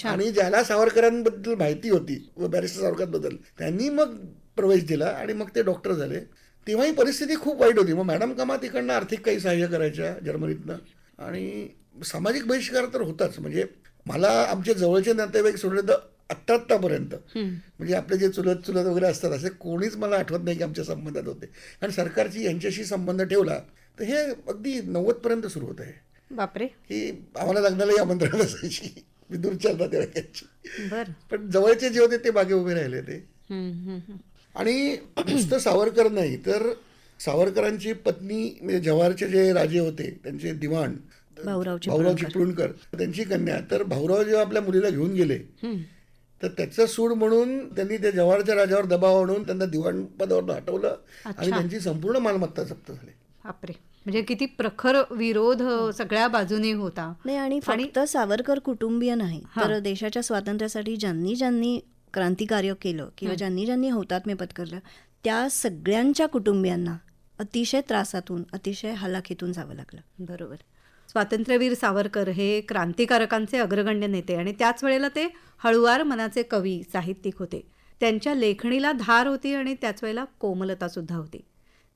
S3: आणि ज्याला सावरकरांबद्दल माहिती होती व बॅरिस्टर सावरकरांबद्दल, त्यांनी मग प्रवेश दिला आणि मग ते डॉक्टर झाले. तेव्हा ही परिस्थिती खूप वाईट होती. मग मॅडम कामा तिकडनं आर्थिक काही सहाय्य करायच्या जर्मनीतनं, आणि सामाजिक बहिष्कार तर होताच. म्हणजे मला आमचे जवळचे नातेवाईक सोडले तर आत्तापर्यंत म्हणजे आपले जे चुलत वगैरे असतात असे कोणीच मला आठवत नाही की आमच्या संबंधात होते. कारण सरकारची यांच्याशी संबंध ठेवला तर हे अगदी 90पर्यंत सुरू होत आहे.
S2: बापरे.
S3: की आम्हाला लग्नालाही आमंत्रण असायची, मी दूरच्या नातेवाईकांची.
S2: बरं.
S3: पण जवळचे जे होते ते मागे उभे राहिले ते. आणि नुसतं सावरकर नाही तर सावरकरांची पत्नी म्हणजे जव्हारचे जे राजे होते त्यांचे दिवाण भाऊराव चिपळूणकर, त्यांची कन्या. तर भाऊराव जेव्हा आपल्या मुलीला घेऊन गेले तर त्याचं सूड म्हणून त्यांनी त्या जव्हारच्या राजावर दबाव आणून त्यांना दिवाण पदावरून हटवलं आणि त्यांची संपूर्ण मालमत्ता जप्त झाली.
S2: बापरे. म्हणजे किती प्रखर विरोध सगळ्या बाजूने होता.
S4: नाही, आणि फक्त सावरकर कुटुंबीय नाही तर देशाच्या स्वातंत्र्यासाठी ज्यांनी ज्यांनी क्रांतिकार्य केलं किंवा ज्यांनी ज्यांनी हौतात्म्य पत्करलं त्या सगळ्यांच्या कुटुंबियांना अतिशय त्रासातून, अतिशय हलाखीतून जावं लागलं.
S2: बरोबर. स्वातंत्र्यवीर सावरकर हे क्रांतिकारकांचे अग्रगण्य नेते आणि त्याच वेळेला ते हळुवार मनाचे कवी, साहित्यिक होते. त्यांच्या लेखणीला धार होती आणि त्याच वेळेला कोमलता सुद्धा होती.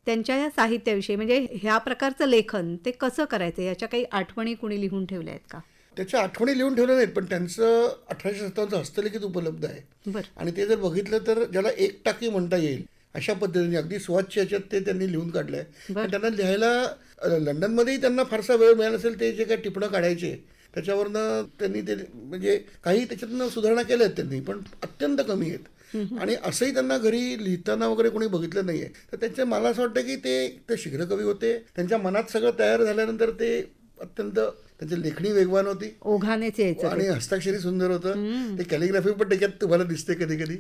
S2: त्यांच्या या साहित्याविषयी म्हणजे ह्या प्रकारचं लेखन ते कसं करायचं याच्या काही आठवणी कुणी लिहून ठेवल्या आहेत का?
S3: त्याच्या आठवणी लिहून ठेवल्या नाहीत, पण त्यांचं 1857 हस्तलिखित उपलब्ध आहे.
S2: बरं.
S3: आणि ते जर बघितलं तर ज्याला एक टाकी म्हणता येईल अशा पद्धतीने अगदी स्वच्छ याच्यात ते त्यांनी लिहून काढलं आहे. त्यांना लिहायला लंडनमध्येही त्यांना फारसा वेळ मिळाला नसेल. ते जे काही टिपणं काढायचे त्याच्यावरनं त्यांनी ते म्हणजे काही त्याच्यातनं सुधारणा केल्या आहेत त्यांनी, पण अत्यंत कमी आहेत. आणि असंही त्यांना घरी लिहिताना वगैरे कोणी बघितलं नाही आहे. तर त्यांचे मला असं वाटतं की ते शीघ्र कवी होते. त्यांच्या मनात सगळं तयार झाल्यानंतर ते अत्यंत त्यांची लेखणी वेगवान होती,
S2: ओघानेच यायचं
S3: आणि हस्ताक्षरी सुंदर होतं. ते कॅलिग्राफी पण त्याच्यात तुम्हाला दिसते कधी कधी.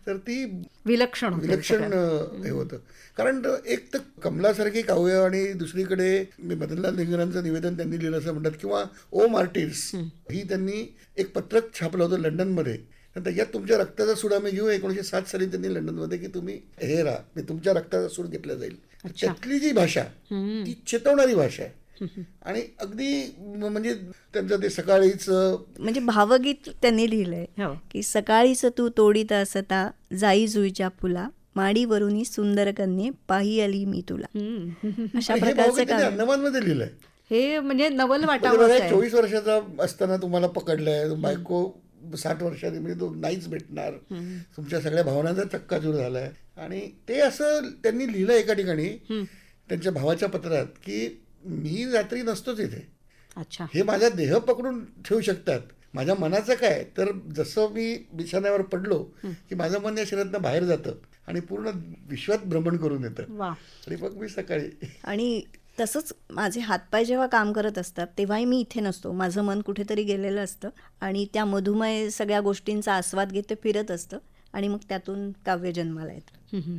S3: तर ती
S2: विलक्षण
S3: हे होतं. कारण एक तर कमलासारखी काव्य आणि दुसरीकडे मदनलाल नेंगरांचं निवेदन त्यांनी लिहिलं असं म्हणतात, किंवा ओ मार्टिर्स ही त्यांनी एक पत्रक छापलं होतं लंडनमध्ये. तर त्याच्यात तुमच्या रक्ताचा सूड आम्ही घेऊ. 1907 साली त्यांनी लंडनमध्ये की तुम्ही हे राहा, मी तुमच्या रक्ताचा सूड घेतला जाईल. त्यातली जी भाषा ती चेतवणारी भाषा आहे. आणि अगदी म्हणजे त्यांचं ते सकाळीच
S4: म्हणजे भावगीत त्यांनी लिहिलंय की सकाळीच तू तोडीत असता जाई जुईच्या फुला माडीवरून सुंदर कन्ये पाही आली मी तुला. अशा प्रकारचं
S3: अंदमानमध्ये लिहिलंय.
S2: हे म्हणजे नवल
S3: म्हणजे
S2: वाटावं
S3: बघा,
S2: असं आहे.
S3: 24 वर्षाचा असताना तुम्हाला पकडलंय, बायको 60 वर्षांनी म्हणजे तो नाहीच भेटणार, तुमच्या सगळ्या भावनांचा चक्काचूर झालाय. आणि ते असं त्यांनी लिहिलं एका ठिकाणी त्यांच्या भावाच्या पत्रात की मी रात्री नसतोच इथे,
S2: अच्छा.
S3: हे माझा देह पकडून ठेवू शकतात, माझ्या मनाचं काय, तर जसं मी बिछाण्यावर पडलो की माझं मन या शरीरातनं बाहेर जातं आणि पूर्ण विश्वात भ्रमण करून येतं
S2: वा.
S3: आणि मग मी सकाळी
S4: आणि तसंच माझे हातपाय जेव्हा काम करत असतात तेव्हाही मी इथे नसतो, माझं मन कुठेतरी गेलेलं असतं आणि त्या मधुमय सगळ्या गोष्टींचा आस्वाद घेत ते फिरत असतं आणि मग त्यातून काव्य जन्माला येतं.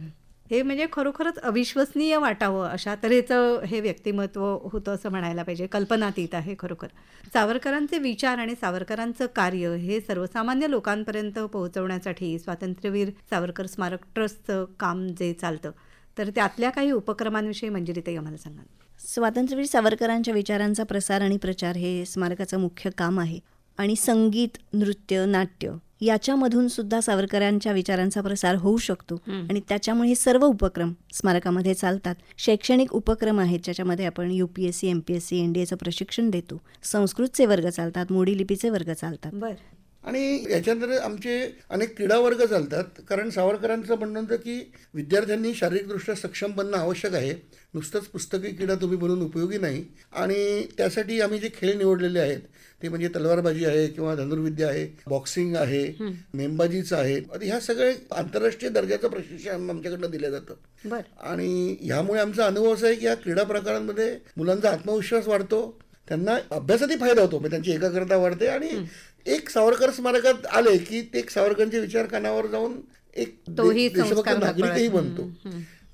S2: हे म्हणजे खरोखरच अविश्वसनीय वाटावं अशा तऱ्हेचं हे व्यक्तिमत्व होतं असं म्हणायला पाहिजे. कल्पनातीत आहे खरोखर. सावरकरांचे विचार आणि सावरकरांचं कार्य हे सर्वसामान्य लोकांपर्यंत पोहोचवण्यासाठी स्वातंत्र्यवीर सावरकर स्मारक ट्रस्टचं काम जे चालतं, तर त्यातल्या काही उपक्रमांविषयी मंजिरीताई आम्हाला सांगा.
S4: स्वातंत्र्यवीर सावरकरांच्या विचारांचा प्रसार आणि प्रचार हे स्मारकाचं मुख्य काम आहे आणि संगीत, नृत्य, नाट्य याच्यामधून सुद्धा सावरकरांच्या विचारांचा प्रसार होऊ शकतो आणि त्याच्यामुळे हे सर्व उपक्रम स्मारकामध्ये चालतात. शैक्षणिक उपक्रम आहेत ज्याच्यामध्ये आपण UPSC, MPSC, NDAचं प्रशिक्षण देतो. संस्कृतचे वर्ग चालतात, मोडी लिपीचे वर्ग चालतात.
S2: बरं.
S3: आणि याच्यानंतर आमचे अनेक क्रीडा वर्ग चालतात, कारण सावरकरांचं म्हणणं होतं की विद्यार्थ्यांनी शारीरिकदृष्ट्या सक्षम बनणं आवश्यक आहे, नुसतंच पुस्तकी क्रीडा तुम्ही बनवून उपयोगी नाही. आणि त्यासाठी आम्ही जे खेळ निवडलेले आहेत ते म्हणजे तलवारबाजी आहे किंवा धनुर्विद्या आहे, बॉक्सिंग आहे, नेमबाजीचं आहे, ह्या सगळे आंतरराष्ट्रीय दर्जाचं प्रशिक्षण आमच्याकडनं दिलं जातं.
S2: बरं.
S3: आणि ह्यामुळे आमचा अनुभव असा आहे की या क्रीडा प्रकारांमध्ये मुलांचा आत्मविश्वास वाढतो, त्यांना अभ्यासातही फायदा होतो, म्हणजे त्यांची एकाग्रता वाढते आणि एक सावरकर स्मारकात आले की ते एक सावरकरांचे विचार कानावर जाऊन एक
S2: तोही
S3: देशभक्त
S2: संस्कार
S3: नागरिकही बनतो.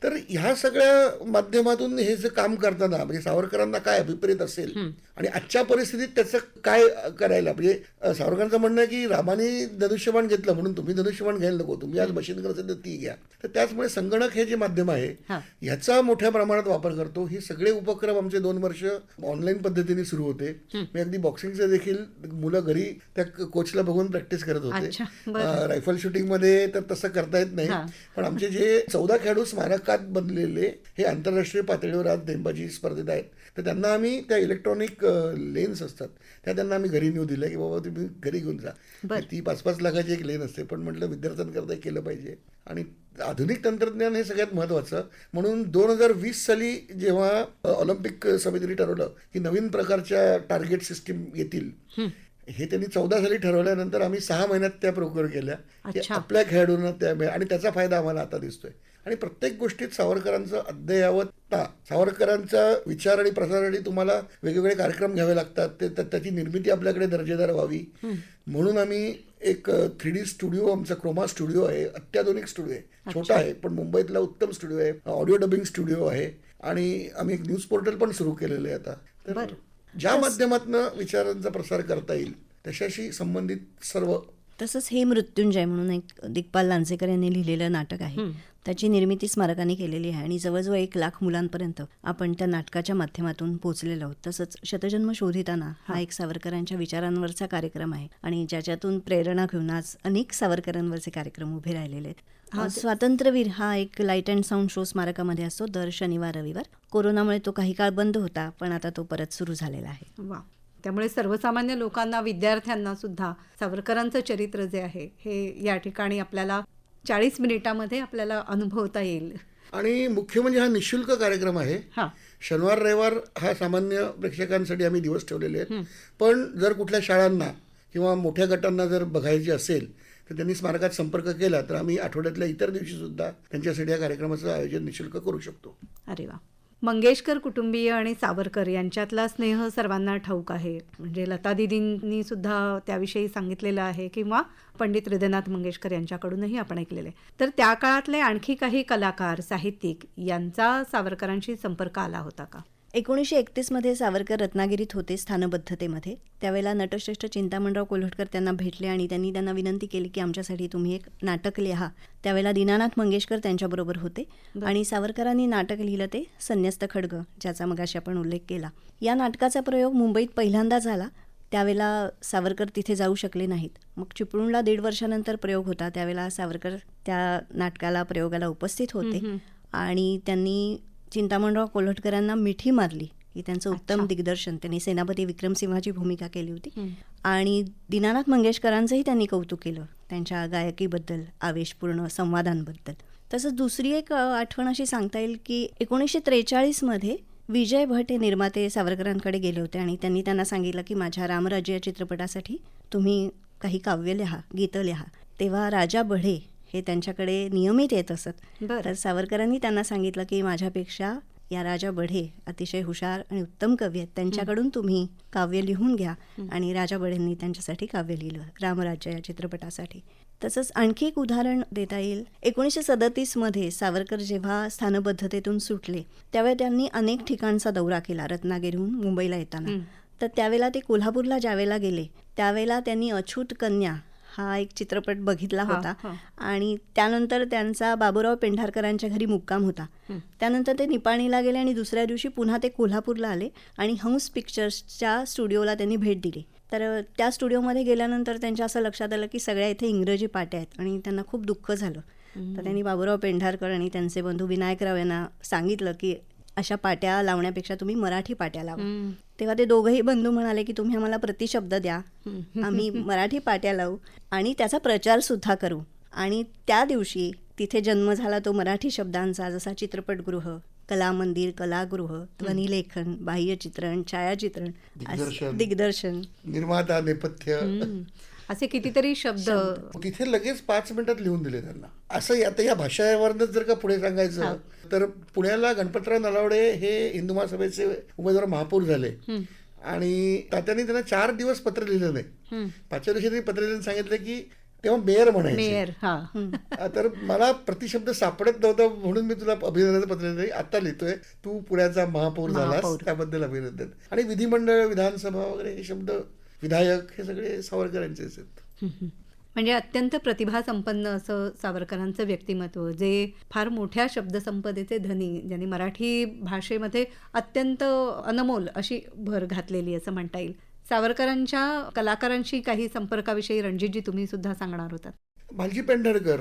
S3: तर ह्या सगळ्या माध्यमातून हे जे काम करताना म्हणजे सावरकरांना काय अभिप्रेत असेल आणि आजच्या परिस्थितीत त्याचं काय करायला, म्हणजे सावरकरांचं म्हणणं आहे की रामाने धनुष्यबाण घेतलं म्हणून तुम्ही धनुष्यबाण घ्यायला नको, तुम्ही आज मशीन करत ती घ्या. तर त्याचमुळे संगणक हे जे माध्यम आहे ह्याचा मोठ्या प्रमाणात वापर करतो. हे सगळे उपक्रम आमचे 2 वर्ष ऑनलाईन पद्धतीने सुरू होते. मी अगदी बॉक्सिंगचं देखील मुलं घरी त्या कोचला बघून प्रॅक्टिस करत होते. रायफल शूटिंगमध्ये तर तसं करता येत नाही, पण आमचे जे 14 खेळाडू स्मारकात बनलेले हे आंतरराष्ट्रीय पातळीवर आज नेमबाजी स्पर्धेत आहेत. तर त्यांना आम्ही त्या इलेक्ट्रॉनिक लेन्स असतात त्या त्यांना आम्ही घरी नेऊ दिल्या की बाबा तुम्ही घरी घेऊन जा. ती 5-5 लाखाची एक लेन असते, पण म्हटलं विद्यार्थ्यांकरता केलं पाहिजे. आणि आधुनिक तंत्रज्ञान हे सगळ्यात महत्त्वाचं. म्हणून 2020 साली जेव्हा ऑलिम्पिक समितीने ठरवलं की नवीन प्रकारच्या टार्गेट सिस्टीम येतील, हे त्यांनी 14 साली ठरवल्यानंतर आम्ही 6 महिन्यात त्या प्रोक्युअर केल्या की आपल्या खेळाडूंना त्या आणि त्याचा फायदा आम्हाला आता दिसतोय. आणि प्रत्येक गोष्टीत सावरकरांचं अद्ययावतता, सावरकरांचा विचार आणि प्रसारासाठी तुम्हाला वेगवेगळे कार्यक्रम घ्यावे लागतात, त्याची निर्मिती आपल्याकडे दर्जेदार व्हावी म्हणून आम्ही एक 3D स्टुडिओ, आमचा क्रोमा स्टुडिओ आहे, अत्याधुनिक स्टुडिओ आहे, छोटा आहे पण मुंबईतला उत्तम स्टुडिओ आहे, ऑडिओ डबिंग स्टुडिओ आहे आणि आम्ही एक न्यूज पोर्टल पण सुरू केलेलं आहे आता. तर ज्या माध्यमातून विचारांचा प्रसार करता येईल त्याच्याशी संबंधित सर्व.
S4: तसंच हे मृत्युंजय म्हणून एक दिग्पाल लांजेकर यांनी लिहिलेलं नाटक आहे, त्याची निर्मिती स्मारकाने केलेली आहे आणि जवळजवळ 1 लाख मुलांपर्यंत आपण त्या नाटकाच्या माध्यमातून पोहोचलेलो आहोत. तसंच शतजन्म शोधिताना हा एक सावरकरांच्या विचारांवरचा कार्यक्रम आहे आणि ज्याच्यातून प्रेरणा घेऊन आज अनेक सावरकरांवरचे कार्यक्रम उभे राहिलेले आहेत. स्वातंत्र्यवीर हा एक लाईट अँड साऊंड शो स्मारकामध्ये असतो दर शनिवार रविवार. कोरोनामुळे तो काही काळ बंद होता, पण आता तो परत सुरू झालेला आहे.
S2: वा. त्यामुळे सर्वसामान्य लोकांना, विद्यार्थ्यांना सुद्धा सावरकरांचं चरित्र जे आहे हे या ठिकाणी आपल्याला 40 मिनिटामध्ये आपल्याला अनुभवता येईल.
S3: आणि मुख्य म्हणजे हा निःशुल्क कार्यक्रम आहे. शनिवार रविवार हा सामान्य प्रेक्षकांसाठी आम्ही दिवस ठेवलेले आहेत, पण जर कुठल्या शाळांना किंवा मोठ्या गटांना जर बघायची असेल तर त्यांनी स्मारकात संपर्क केला तर आम्ही आठवड्यातल्या इतर दिवशी सुद्धा त्यांच्यासाठी या कार्यक्रमाचं आयोजन निःशुल्क करू शकतो.
S2: अरे वा. मंगेशकर कुटुंबीय आणि सावरकर यांच्यातला स्नेह सर्वांना ठाऊक आहे, म्हणजे लता दिदींनी सुद्धा त्याविषयी सांगितलेलं आहे किंवा पंडित हृदयनाथ मंगेशकर यांच्याकडूनही आपण ऐकलेलं आहे. तर त्या काळातले आणखी काही कलाकार, साहित्यिक यांचा सावरकरांशी संपर्क आला होता का?
S4: 1931 सावरकर रत्नागिरीत होते स्थानबद्धतेमध्ये. त्यावेळेला नटश्रेष्ठ चिंतामणराव कोल्हटकर त्यांना भेटले आणि त्यांनी त्यांना विनंती केली की आमच्यासाठी तुम्ही एक नाटक लिहा. त्यावेळेला दीनानाथ मंगेशकर त्यांच्याबरोबर होते आणि सावरकरांनी नाटक लिहिलं ते संन्यस्त खड्ग, ज्याचा मगाशी आपण उल्लेख केला. या नाटकाचा प्रयोग मुंबईत पहिल्यांदा झाला. त्यावेळेला सावरकर तिथे जाऊ शकले नाहीत. मग चिपळूणला 1.5 वर्षानंतर प्रयोग होता. त्यावेळेला सावरकर त्या नाटकाला, प्रयोगाला उपस्थित होते आणि त्यांनी चिंतामणराव कोल्हटकरांना मिठी मारली ही त्यांचं उत्तम
S2: अच्छा.
S4: दिग्दर्शन. त्यांनी सेनापती विक्रमसिंहाची भूमिका केली होती आणि दीनानाथ मंगेशकरांचंही त्यांनी कौतुक केलं त्यांच्या गायकीबद्दल, आवेशपूर्ण संवादांबद्दल. तसंच दुसरी एक आठवण अशी सांगता येईल की 1943मध्ये विजय भट हे निर्माते सावरकरांकडे गेले होते आणि त्यांनी त्यांना सांगितलं की माझ्या रामराज्य या चित्रपटासाठी तुम्ही काही काव्य लिहा, गीतं लिहा. तेव्हा राजा बढे हे त्यांच्याकडे नियमित येत असत.
S2: बरं.
S4: तर सावरकरांनी त्यांना सांगितलं की माझ्यापेक्षा या राजा बढे अतिशय हुशार आणि उत्तम कवी आहेत, त्यांच्याकडून तुम्ही काव्य लिहून घ्या. आणि राजा बढेंनी त्यांच्यासाठी काव्य लिहिलं रामराज्य या चित्रपटासाठी. तसंच आणखी एक उदाहरण देता येईल. 1937मध्ये सावरकर जेव्हा स्थानबद्धतेतून सुटले त्यावेळी त्यांनी अनेक ठिकाणचा दौरा केला रत्नागिरीहून मुंबईला येताना. तर त्यावेळेला ते कोल्हापूरला ज्यावेळेला गेले त्यावेळेला त्यांनी अछूत कन्या हा एक चित्रपट बघितला होता आणि त्यानंतर त्यांचा बाबूराव पेंढारकरांच्या घरी मुक्काम होता. त्यानंतर ते निपाणीला गेले आणि दुसऱ्या दिवशी पुन्हा ते कोल्हापूरला आले आणि हंस पिक्चर्सच्या स्टुडिओला त्यांनी भेट दिली. तर त्या स्टुडिओमध्ये गेल्यानंतर त्यांच्या असं लक्षात आलं की सगळ्या इथे इंग्रजी पाट्या आहेत आणि त्यांना खूप दुःख झालं. तर त्यांनी बाबूराव पेंढारकर आणि त्यांचे बंधू विनायकराव यांना सांगितलं की अशा पाट्या लावण्यापेक्षा तुम्ही मराठी पाट्या लावा. तेव्हा ते दोघंही बंधू म्हणाले की तुम्ही आम्हाला प्रतिशब्द द्या, आम्ही मराठी पाट्या लावू आणि त्याचा प्रचार सुद्धा करू. आणि त्या दिवशी तिथे जन्म झाला तो मराठी शब्दांचा, जसा चित्रपटगृह, कलामंदिर, कलागृह, ध्वनिलेखन, बाह्यचित्रण, छायाचित्रण, दिग्दर्शन,
S3: निर्माता, नेपथ्य,
S2: असे कितीतरी शब्द
S3: तिथे लगेच 5 मिनिटात लिहून दिले त्यांना. असं आता या भाषावरनंच जर का पुढे सांगायचं तर पुण्याला गणपतराव नलावडे हे हिंदू महासभेचे उमेदवार महापौर झाले आणि तात्यांनी त्यांना 4 दिवस पत्र लिहिलं नाही. 5व्या दिवशी त्यांनी पत्र लिहिलं सांगितलं की तेव्हा मेयर म्हणायचे.
S2: मेयर.
S3: तर मला प्रतिशब्द सापडत नव्हता म्हणून मी तुला अभिनंदनाचं पत्र लिहिलं. आता लिहितोय तू पुण्याचा महापौर झालास त्याबद्दल अभिनंदन. आणि विधिमंडळ, विधानसभा वगैरे हे शब्द, विधायक, हे सगळे सावरकरांचेच आहेत.
S2: म्हणजे अत्यंत प्रतिभासंपन्न असं सावरकरांचं व्यक्तिमत्व, जे फार मोठ्या शब्दसंपदेचे धनी, ज्यांनी मराठी भाषेमध्ये अत्यंत अनमोल अशी भर घातलेली असं म्हणता येईल. सावरकरांच्या कलाकारांशी काही संपर्काविषयी रणजितजी तुम्ही सुद्धा सांगणार होतात.
S3: भालजी पेंढारकर,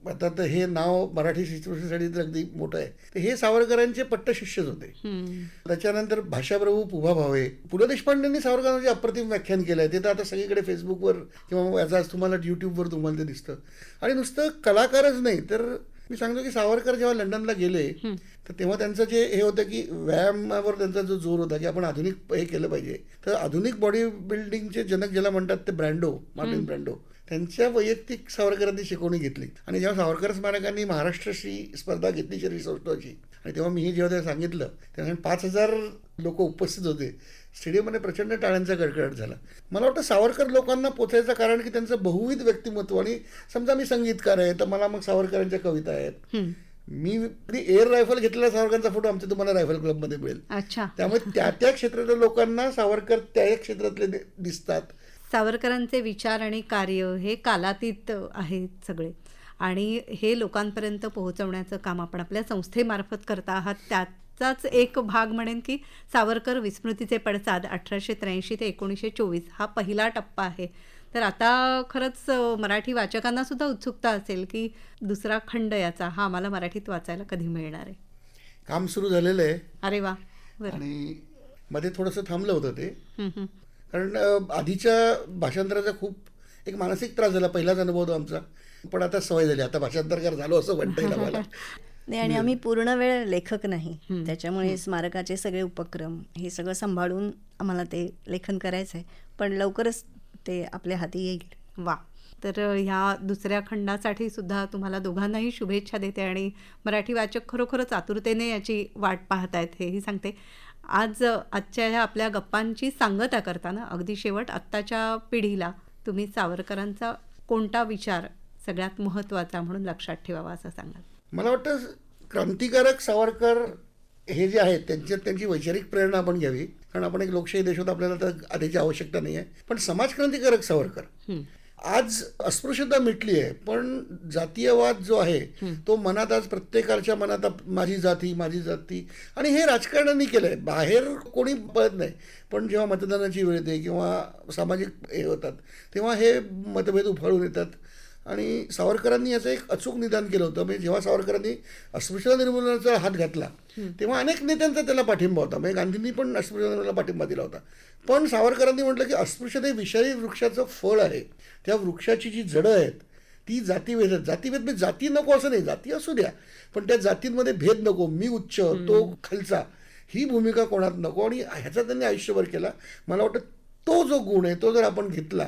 S3: आता तर हे नाव मराठी चित्रपटासाठी तर अगदी मोठं आहे. तर हे सावरकरांचे पट्टशिष्यच होते. त्याच्यानंतर भाषाप्रभू पुभा भावे, पु ल देशपांडेंनी सावरकरांचे अप्रतिम व्याख्यान केलं आहे. ते तर आता सगळीकडे फेसबुकवर किंवा याचा तुम्हाला यूट्यूबवर तुम्हाला ते दिसतं. आणि नुसतं कलाकारच नाही तर मी सांगतो की सावरकर जेव्हा लंडनला गेले तर तेव्हा त्यांचं जे हे होतं की व्यायामावर त्यांचा जो जोर होता की आपण आधुनिक हे केलं पाहिजे. तर आधुनिक बॉडी बिल्डिंगचे जनक ज्याला म्हणतात ते ब्रँडो, मार्टिन ब्रँडो, त्यांच्या वैयक्तिक सावरकरांनी शिकवणी घेतली. आणि जेव्हा सावरकर स्मारकांनी महाराष्ट्राशी स्पर्धा घेतली शरीर सौष्ठवाची आणि तेव्हा मी जेव्हा ते सांगितलं तेव्हा 5,000 लोक उपस्थित होते. स्टेडियममध्ये प्रचंड टाळ्यांचा कडकडाट झाला. मला वाटतं सावरकर लोकांना पोचायचं कारण की त्यांचं बहुविध व्यक्तिमत्व. आणि समजा मी संगीतकार आहे तर मला मग सावरकरांच्या कविता आहेत. मी एअर रायफल घेतलेला सावरकरांचा फोटो आमच्या तुम्हाला रायफल क्लबमध्ये मिळेल. त्यामुळे त्या क्षेत्रातल्या लोकांना सावरकर त्या क्षेत्रातले दिसतात.
S2: सावरकरांचे विचार आणि कार्य हे कालातीत आहेत सगळे आणि हे लोकांपर्यंत पोहोचवण्याचं काम आपण आपल्या संस्थेमार्फत करता आहात. त्याचाच एक भाग म्हणेन की सावरकर विस्मृतीचे पडसाद 1883 ते 1924 हा पहिला टप्पा आहे. तर आता खरंच मराठी वाचकांना सुद्धा उत्सुकता असेल की दुसरा खंड याचा हा आम्हाला मराठीत वाचायला कधी मिळणार आहे.
S3: काम सुरू झालेलं आहे.
S2: अरे वा.
S3: आणि मध्ये थोडंसं थांबलं होतं ते, कारण आधीच्या भाषांतराचा खूप एक मानसिक त्रास झाला. पहिलाच अनुभव होता आमचा, पण आता सवय झाली. आता भाषांतरकार झालो असं म्हणता येईल आम्हाला.
S4: नाही, आणि आम्ही पूर्ण वेळ लेखक नाही, त्याच्यामुळे स्मारकाचे सगळे उपक्रम हे सगळं सांभाळून आम्हाला ते लेखन करायचं आहे. पण लवकरच ते आपल्या हाती येईल.
S2: वा. तर ह्या दुसऱ्या खंडासाठी सुद्धा तुम्हाला दोघांनाही शुभेच्छा देते आणि मराठी वाचक खरोखरच आतुरतेने याची वाट पाहत आहेत हेही सांगते. आजच्या ह्या आपल्या गप्पांची सांगता करताना अगदी शेवट आत्ताच्या पिढीला तुम्ही सावरकरांचा कोणता विचार सगळ्यात महत्त्वाचा म्हणून लक्षात ठेवावा असं सांगाल?
S3: मला वाटतं क्रांतिकारक सावरकर हे जे आहेत त्यांची वैचारिक प्रेरणा आपण घ्यावी, कारण आपण एक लोकशाही देश होतो, आपल्याला तर आधीची आवश्यकता नाही आहे. पण समाजक्रांतिकारक सावरकर, आज अस्पृश्यता मिटली आहे पण जातीयवाद जो आहे तो मनात आज प्रत्येकाच्या मनात माझी जाती आणि हे राजकारणाने केलं आहे. बाहेर कोणी पळत नाही, पण जेव्हा मतदानाची वेळ येते किंवा सामाजिक हे होतात तेव्हा हे मतभेद उफाळून येतात. आणि सावरकरांनी याचं एक अचूक निदान केलं होतं. म्हणजे जेव्हा सावरकरांनी अस्पृश्यता निर्मूलनाचा हात घातला तेव्हा अनेक नेत्यांचा त्याला पाठिंबा होता. म्हणजे गांधींनी पण अस्पृश्यता निर्मूलनाला पाठिंबा दिला होता. पण सावरकरांनी म्हटलं की अस्पृश्यता हे विषारी वृक्षाचं फळ आहे. त्या वृक्षाची जी जडं आहेत ती जातीभेद म्हणजे जाती नको असं नाही, जाती असू द्या, पण त्या जातींमध्ये भेद नको, मी उच्च तो खालचा, ही भूमिका कोणात नको. आणि ह्याचा त्यांनी आयुष्यभर केला. मला वाटतं तो जो गुण आहे तो जर आपण घेतला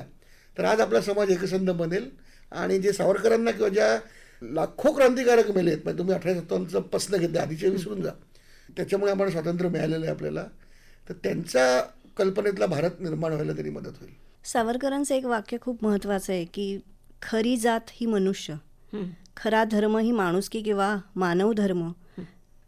S3: तर आज आपला समाज एकसंध बनेल. आणि जे सावरकरांना किंवा ज्या लाखो क्रांतिकारक मेले आहेत, म्हणजे तुम्ही 1857चं प्रश्न घेतले, आधीचे विसरून जा, त्याच्यामुळे आम्हाला स्वातंत्र्य मिळालेलं आहे आपल्याला, तर त्यांच्या कल्पनेतला भारत निर्माण व्हायला तरी मदत होईल.
S4: सावरकरांचं एक वाक्य खूप महत्त्वाचं आहे की खरी जात ही मनुष्य, खरा धर्म ही माणुसकी किंवा मानव धर्म,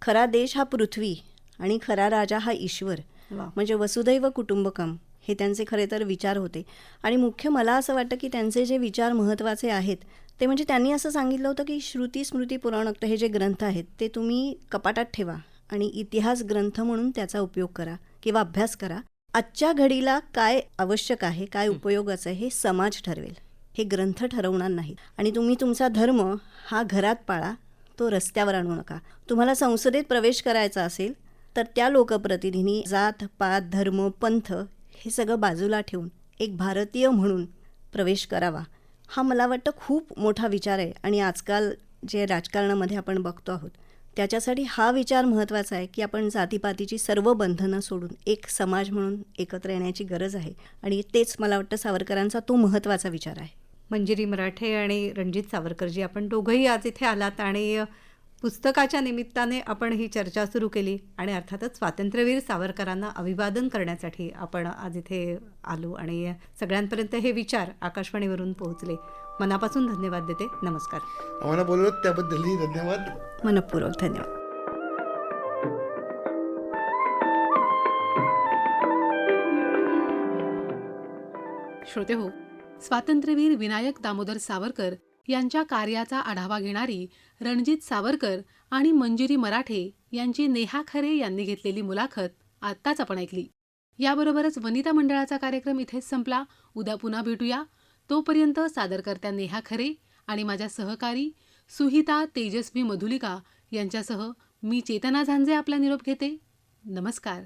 S4: खरा देश हा पृथ्वी आणि खरा राजा हा ईश्वर. म्हणजे वसुदैव कुटुंबकम हे त्यांचे खरे तर विचार होते. आणि मुख्य मला असं वाटतं की त्यांचे जे विचार महत्त्वाचे आहेत ते म्हणजे त्यांनी असं सांगितलं होतं की श्रुती स्मृती पुराणोक्त हे जे ग्रंथ आहेत ते तुम्ही कपाटात ठेवा आणि इतिहास ग्रंथ म्हणून त्याचा उपयोग करा किंवा अभ्यास करा. आजच्या घडीला काय आवश्यक आहे, काय उपयोगाचं आहे हे समाज ठरवेल, हे ग्रंथ ठरवणार नाहीत. आणि तुम्ही तुमचा धर्म हा घरात पाळा, तो रस्त्यावर आणू नका. तुम्हाला संसदेत प्रवेश करायचा असेल तर त्या लोकप्रतिनिधी जात पात धर्म पंथ हे सगळं बाजूला ठेवून एक भारतीय म्हणून प्रवेश करावा. हा मला वाटतं खूप मोठा विचार आहे. आणि आजकाल जे राजकारणामध्ये आपण बघतो आहोत त्याच्यासाठी हा विचार महत्त्वाचा आहे की आपण जातीपातीची सर्व बंधनं सोडून एक समाज म्हणून एकत्र येण्याची गरज आहे. आणि तेच मला वाटतं सावरकरांचा तो महत्त्वाचा विचार आहे.
S2: मंजिरी मराठे आणि रणजित सावरकरजी, आपण दोघंही आज इथे आलात आणि पुस्तकाच्या निमित्ताने आपण ही चर्चा सुरू केली. आणि अर्थातच स्वातंत्र्यवीर सावरकरांना अभिवादन करण्यासाठी आपण आज इथे आलो आणि सगळ्यांपर्यंत हे विचार आकाशवाणीवरून पोहोचले. मनापासून धन्यवाद देते. नमस्कार.
S3: आम्हाला बोलवत त्याबद्दलही धन्यवाद.
S4: मनपूर्वक धन्यवाद.
S1: श्रोतेहो, स्वातंत्र्यवीर विनायक दामोदर सावरकर यांच्या कार्याचा आढावा घेणारी रणजित सावरकर आणि मंजिरी मराठे यांची नेहा खरे यांनी घेतलेली मुलाखत आत्ताच आपण ऐकली. याबरोबरच वनिता मंडळाचा कार्यक्रम इथेच संपला. उद्या पुन्हा भेटूया. तोपर्यंत सादरकर्त्या नेहा खरे आणि माझ्या सहकारी सुहिता तेजस्वी मधुलिका यांच्यासह मी चेतना झांजे आपला निरोप घेते. नमस्कार.